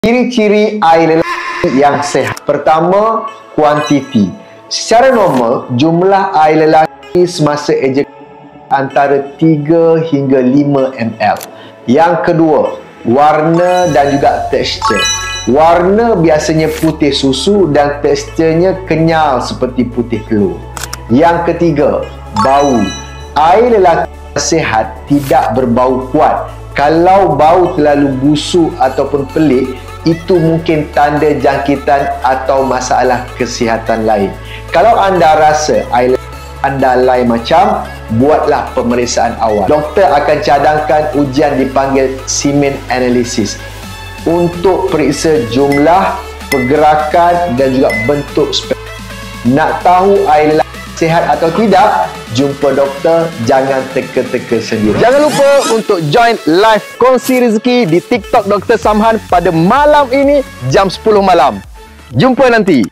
Ciri-ciri air lelaki yang sehat. Pertama, kuantiti. Secara normal, jumlah air lelaki semasa ejakulasi antara 3 hingga 5 ml. Yang kedua, warna dan juga tekstur. Warna biasanya putih susu dan teksturnya kenyal seperti putih telur. Yang ketiga, bau. Air lelaki sehat tidak berbau kuat. Kalau bau terlalu busuk ataupun pelik, itu mungkin tanda jangkitan atau masalah kesihatan lain. Kalau anda rasa air anda lain macam, buatlah pemeriksaan awal. Doktor akan cadangkan ujian dipanggil semen analysis untuk periksa jumlah, pergerakan dan juga bentuk sperma. Nak tahu air lelaki sihat atau tidak? Jumpa doktor, jangan teka-teka sendiri. Jangan lupa untuk join live kongsi rezeki di TikTok Dr. Samhan pada malam ini jam 10 malam. Jumpa nanti.